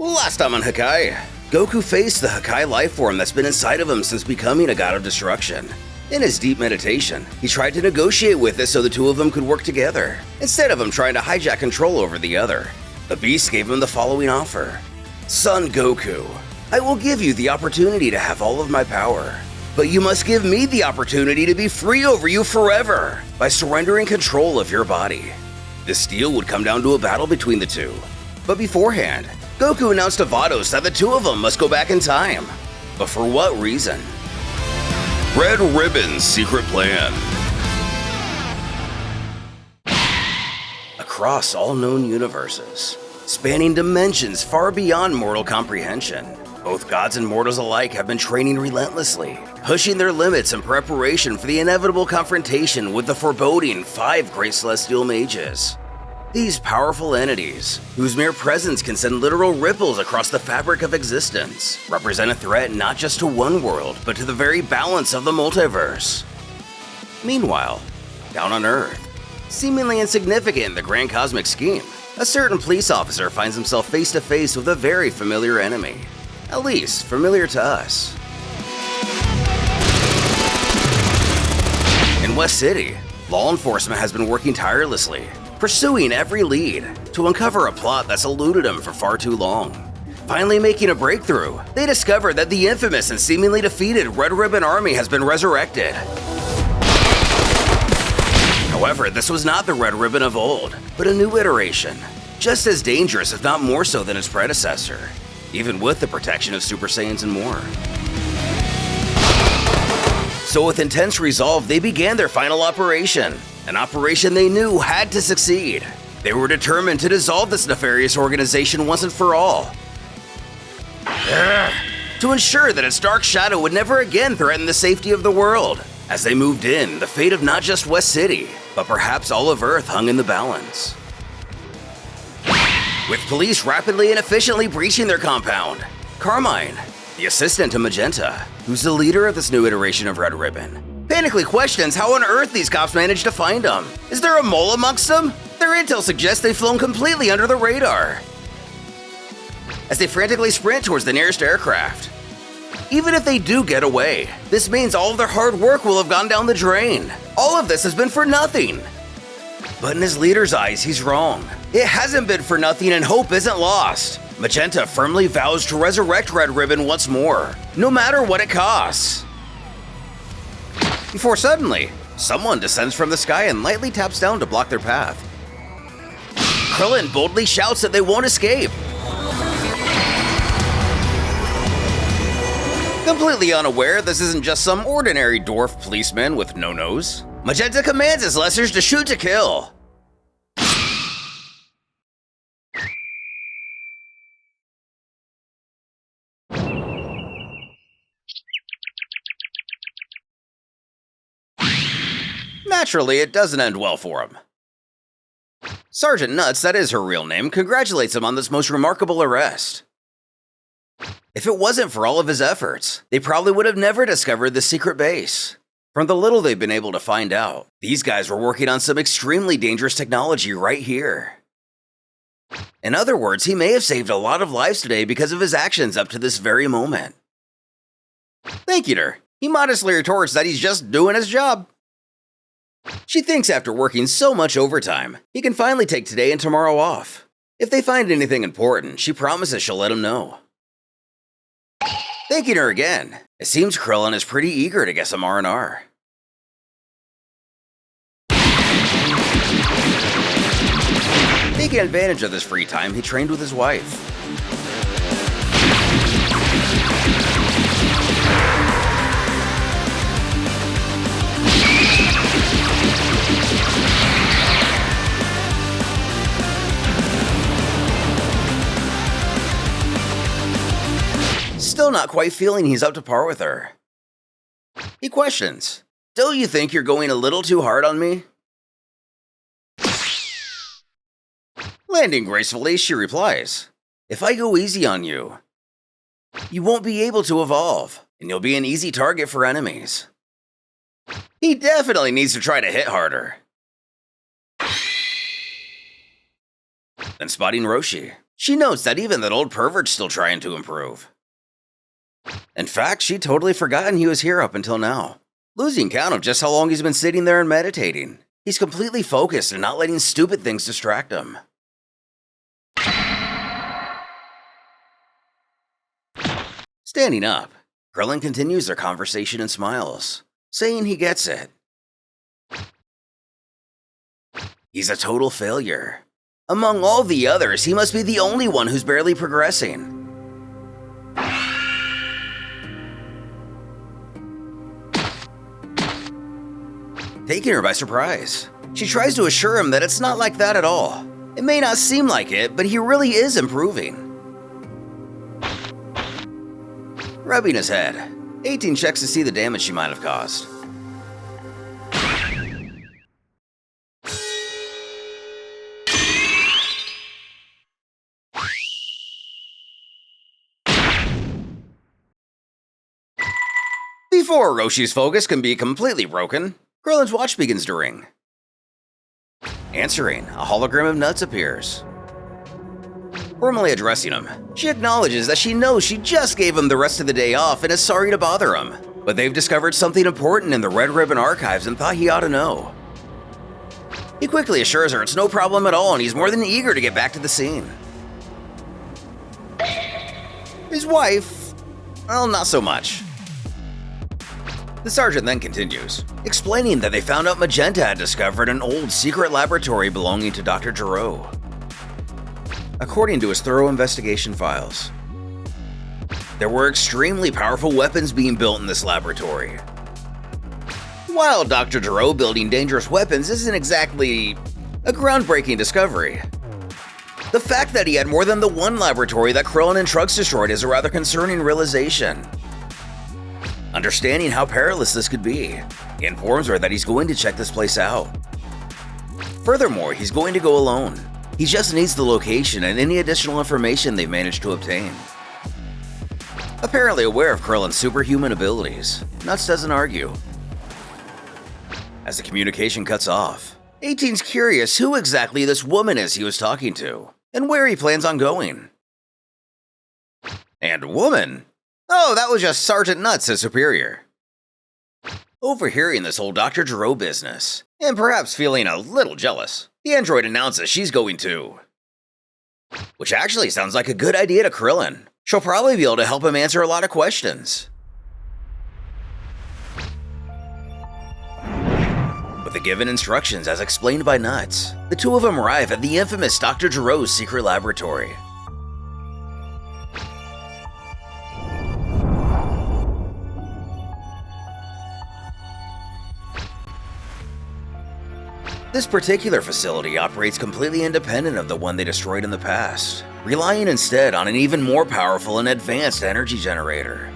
Last time on Hakai, Goku faced the Hakai lifeform that's been inside of him since becoming a god of destruction. In his deep meditation, he tried to negotiate with it so the two of them could work together, instead of him trying to hijack control over the other. The beast gave him the following offer. Son Goku, I will give you the opportunity to have all of my power, but you must give me the opportunity to be free over you forever by surrendering control of your body. This deal would come down to a battle between the two. But beforehand, Goku announced to Vados that the two of them must go back in time. But for what reason? Red Ribbon's secret plan. Across all known universes, spanning dimensions far beyond mortal comprehension, both gods and mortals alike have been training relentlessly, pushing their limits in preparation for the inevitable confrontation with the foreboding 5 great celestial mages. These powerful entities, whose mere presence can send literal ripples across the fabric of existence, represent a threat not just to one world, but to the very balance of the multiverse. Meanwhile, down on Earth, seemingly insignificant in the grand cosmic scheme, a certain police officer finds himself face to face with a very familiar enemy. At least, familiar to us. In West City, law enforcement has been working tirelessly, pursuing every lead to uncover a plot that's eluded them for far too long. Finally making a breakthrough, they discover that the infamous and seemingly defeated Red Ribbon Army has been resurrected. However, this was not the Red Ribbon of old, but a new iteration, just as dangerous if not more so than its predecessor, even with the protection of Super Saiyans and more. So with intense resolve, they began their final operation. An operation they knew had to succeed. They were determined to dissolve this nefarious organization once and for all. To ensure that its dark shadow would never again threaten the safety of the world. As they moved in, the fate of not just West City, but perhaps all of Earth hung in the balance. With police rapidly and efficiently breaching their compound, Carmine, the assistant to Magenta, who's the leader of this new iteration of Red Ribbon, panically questions how on earth these cops managed to find them. Is there a mole amongst them? Their intel suggests they've flown completely under the radar. As they frantically sprint towards the nearest aircraft. Even if they do get away, this means all of their hard work will have gone down the drain. All of this has been for nothing. But in his leader's eyes, he's wrong. It hasn't been for nothing and hope isn't lost. Magenta firmly vows to resurrect Red Ribbon once more, no matter what it costs. Before suddenly, someone descends from the sky and lightly taps down to block their path. Krillin boldly shouts that they won't escape. Completely unaware this isn't just some ordinary dwarf policeman with no nose, Magenta commands his lessers to shoot to kill. Naturally, it doesn't end well for him. Sergeant Nuts, that is her real name, congratulates him on this most remarkable arrest. If it wasn't for all of his efforts, they probably would have never discovered the secret base. From the little they've been able to find out, these guys were working on some extremely dangerous technology right here. In other words, he may have saved a lot of lives today because of his actions up to this very moment. Thank you, sir. He modestly retorts that he's just doing his job. She thinks after working so much overtime, he can finally take today and tomorrow off. If they find anything important, she promises she'll let him know. Thanking her again, it seems Krillin is pretty eager to get some R&R. Taking advantage of this free time, he trained with his wife. Still not quite feeling he's up to par with her. He questions, "Don't you think you're going a little too hard on me?" Landing gracefully, she replies, "If I go easy on you, you won't be able to evolve, and you'll be an easy target for enemies." He definitely needs to try to hit harder. Then spotting Roshi, She notes that even that old pervert's still trying to improve. In fact, she'd totally forgotten he was here up until now, losing count of just how long he's been sitting there and meditating. He's completely focused and not letting stupid things distract him. Standing up, Krillin continues their conversation and smiles, saying he gets it. He's a total failure. Among all the others, he must be the only one who's barely progressing. Taking her by surprise, she tries to assure him that it's not like that at all. It may not seem like it, but he really is improving. Rubbing his head, 18 checks to see the damage she might have caused. Before Roshi's focus can be completely broken, Krillin's watch begins to ring. Answering, a hologram of Nuts appears. Formally addressing him, she acknowledges that she knows she just gave him the rest of the day off and is sorry to bother him, but they've discovered something important in the Red Ribbon archives and thought he ought to know. He quickly assures her it's no problem at all and he's more than eager to get back to the scene. His wife, well, not so much. The sergeant then continues, explaining that they found out Magenta had discovered an old secret laboratory belonging to Dr. Gero. According to his thorough investigation files, there were extremely powerful weapons being built in this laboratory. While Dr. Gero building dangerous weapons isn't exactly a groundbreaking discovery, the fact that he had more than the one laboratory that Krillin and Trunks destroyed is a rather concerning realization. Understanding how perilous this could be, he informs her that he's going to check this place out. Furthermore, he's going to go alone. He just needs the location and any additional information they've managed to obtain. Apparently aware of Krillin's superhuman abilities, Nuts doesn't argue. As the communication cuts off, 18's curious who exactly this woman is he was talking to, and where he plans on going. And woman? Oh, that was just Sergeant Nuts, his superior. Overhearing this whole Dr. Gero business, and perhaps feeling a little jealous, the android announces she's going too. Which actually sounds like a good idea to Krillin. She'll probably be able to help him answer a lot of questions. With the given instructions as explained by Nuts, the two of them arrive at the infamous Dr. Gero's secret laboratory. This particular facility operates completely independent of the one they destroyed in the past, relying instead on an even more powerful and advanced energy generator.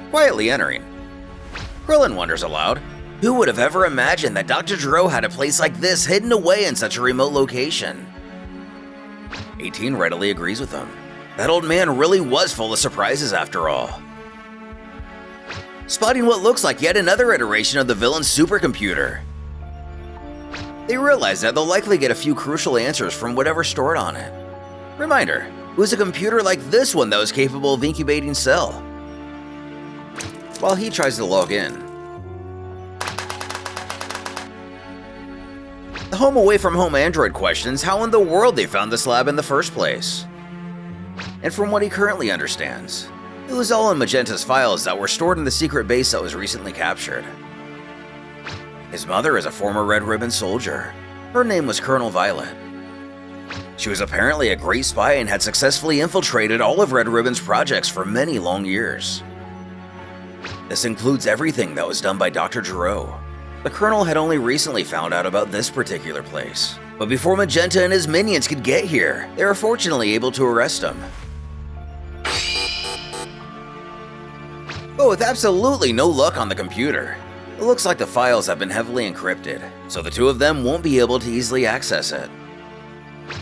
Quietly entering, Krillin wonders aloud, who would have ever imagined that Dr. Gero had a place like this hidden away in such a remote location? 18 readily agrees with him. That old man really was full of surprises after all. Spotting what looks like yet another iteration of the villain's supercomputer, they realize that they'll likely get a few crucial answers from whatever's stored on it. Reminder, it was a computer like this one that was capable of incubating Cell. While he tries to log in, the home away from home android questions how in the world they found this lab in the first place. And from what he currently understands, it was all in Magenta's files that were stored in the secret base that was recently captured. His mother is a former Red Ribbon soldier. Her name was Colonel Violet. She was apparently a great spy and had successfully infiltrated all of Red Ribbon's projects for many long years. This includes everything that was done by Dr. Gero. The Colonel had only recently found out about this particular place, but before Magenta and his minions could get here, they were fortunately able to arrest him. But with absolutely no luck on the computer, it looks like the files have been heavily encrypted, so the two of them won't be able to easily access it.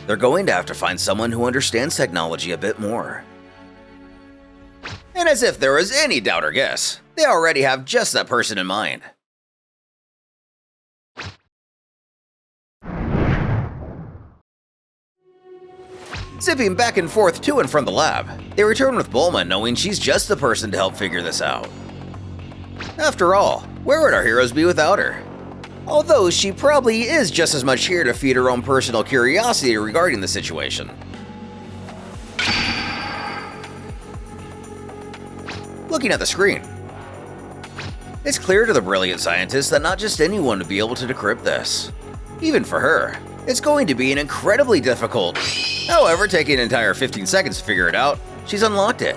They're going to have to find someone who understands technology a bit more. And as if there was any doubt or guess, they already have just that person in mind. zipping back and forth to and from the lab. They return with Bulma, knowing she's just the person to help figure this out. After all, where would our heroes be without her? Although she probably is just as much here to feed her own personal curiosity regarding the situation. Looking at the screen, it's clear to the brilliant scientist that not just anyone would be able to decrypt this. Even for her, it's going to be an incredibly difficult. However, taking an entire 15 seconds to figure it out, she's unlocked it.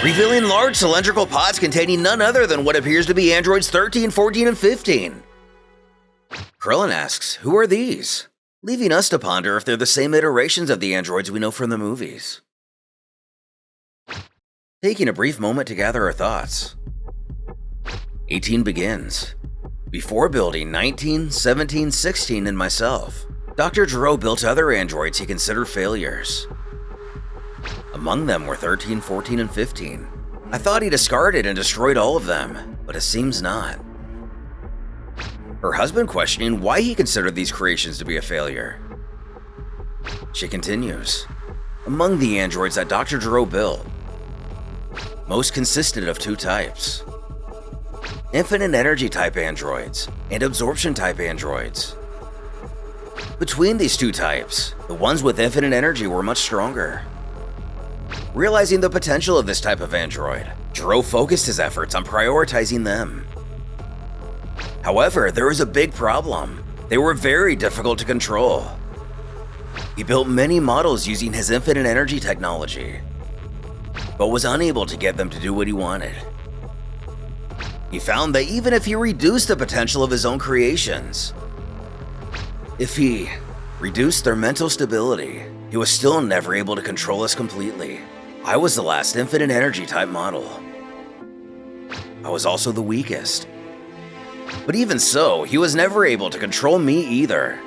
Revealing large cylindrical pods containing none other than what appears to be androids 13, 14, and 15. Krillin asks, who are these? Leaving us to ponder if they're the same iterations of the androids we know from the movies. Taking a brief moment to gather our thoughts. 18 begins. Before building 19, 17, 16, and myself, Dr. Gero built other androids he considered failures. Among them were 13, 14, and 15. I thought he discarded and destroyed all of them, but it seems not. Her husband questioning why he considered these creations to be a failure. She continues. Among the androids that Dr. Gero built, most consisted of two types. Infinite energy type androids and absorption type androids. Between these two types, the ones with infinite energy were much stronger. Realizing the potential of this type of android, Gero focused his efforts on prioritizing them. However, there was a big problem. They were very difficult to control. He built many models using his infinite energy technology, but was unable to get them to do what he wanted. He found that even if he reduced the potential of his own creations, if he reduced their mental stability, he was still never able to control us completely. I was the last infinite energy type model. I was also the weakest. But even so, he was never able to control me either.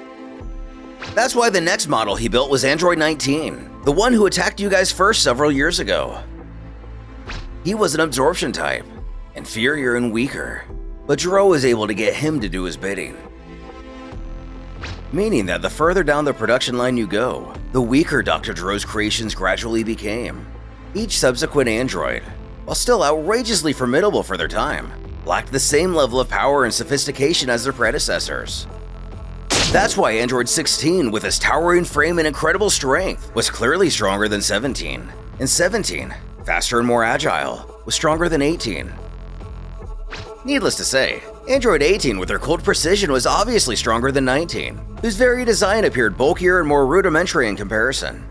That's why the next model he built was Android 19, the one who attacked you guys first several years ago. He was an absorption type, inferior and weaker, but Gero was able to get him to do his bidding. Meaning that the further down the production line you go, the weaker Dr. Gero's creations gradually became. Each subsequent android, while still outrageously formidable for their time, lacked the same level of power and sophistication as their predecessors. That's why Android 16, with his towering frame and incredible strength, was clearly stronger than 17, and 17, faster and more agile, was stronger than 18. Needless to say, Android 18 with their cold precision was obviously stronger than 19, whose very design appeared bulkier and more rudimentary in comparison.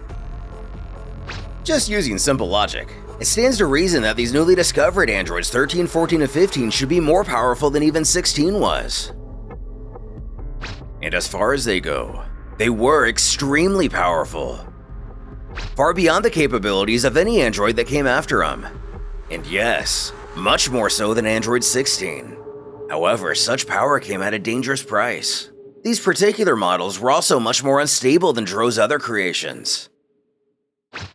Just using simple logic, it stands to reason that these newly discovered androids 13, 14, and 15 should be more powerful than even 16 was. And as far as they go, they were extremely powerful. Far beyond the capabilities of any android that came after them. And yes, much more so than Android 16. However, such power came at a dangerous price. These particular models were also much more unstable than Gero's other creations.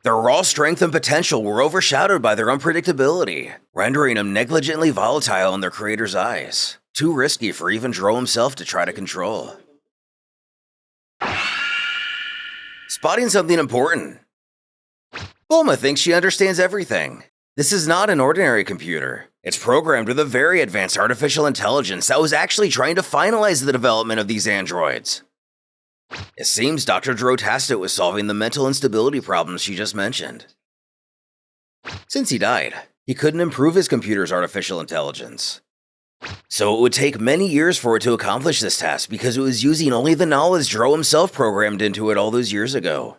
Their raw strength and potential were overshadowed by their unpredictability, rendering them negligently volatile in their creator's eyes, too risky for even Gero himself to try to control. Spotting something important. Bulma thinks she understands everything. This is not an ordinary computer. It's programmed with a very advanced artificial intelligence that was actually trying to finalize the development of these androids. It seems Dr. Gero tasked it with solving the mental instability problems she just mentioned. Since he died, he couldn't improve his computer's artificial intelligence. So it would take many years for it to accomplish this task because it was using only the knowledge Gero himself programmed into it all those years ago.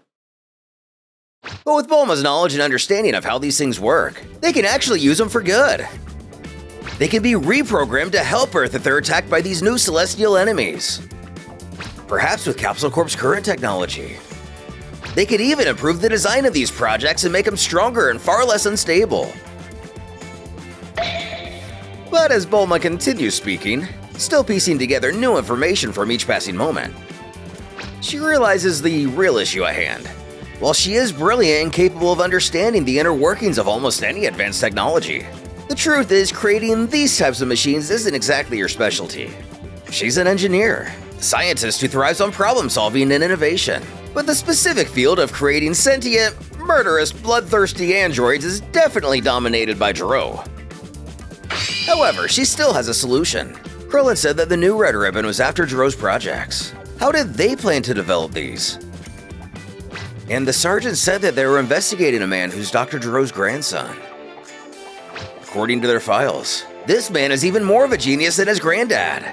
But with Bulma's knowledge and understanding of how these things work, they can actually use them for good. They can be reprogrammed to help Earth if they're attacked by these new celestial enemies. Perhaps with Capsule Corp's current technology. They could even improve the design of these projects and make them stronger and far less unstable. But as Bulma continues speaking, still piecing together new information from each passing moment, she realizes the real issue at hand. While she is brilliant and capable of understanding the inner workings of almost any advanced technology, the truth is creating these types of machines isn't exactly her specialty. She's an engineer, a scientist who thrives on problem solving and innovation. But the specific field of creating sentient, murderous, bloodthirsty androids is definitely dominated by Gero. However, she still has a solution. Krillin said that the new Red Ribbon was after Gero's projects. How did they plan to develop these? And the sergeant said that they were investigating a man who's Dr. Gero's grandson. According to their files, this man is even more of a genius than his granddad.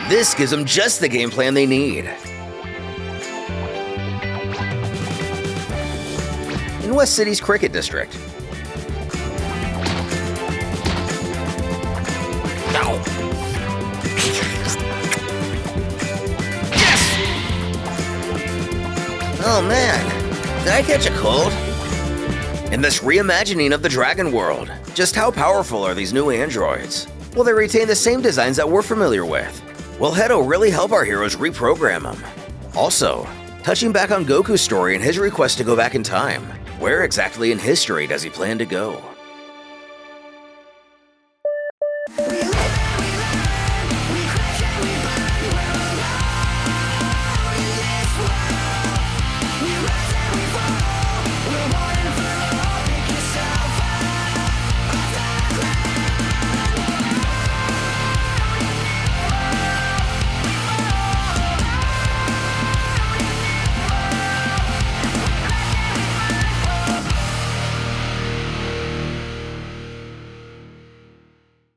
This gives them just the game plan they need. In West City's Cricket District. Ow. Yes! Oh man, did I catch a cold? In this reimagining of the Dragon World, just how powerful are these new androids? Will they retain the same designs that we're familiar with? Will Hedo really help our heroes reprogram them? Also, touching back on Goku's story and his request to go back in time, where exactly in history does he plan to go?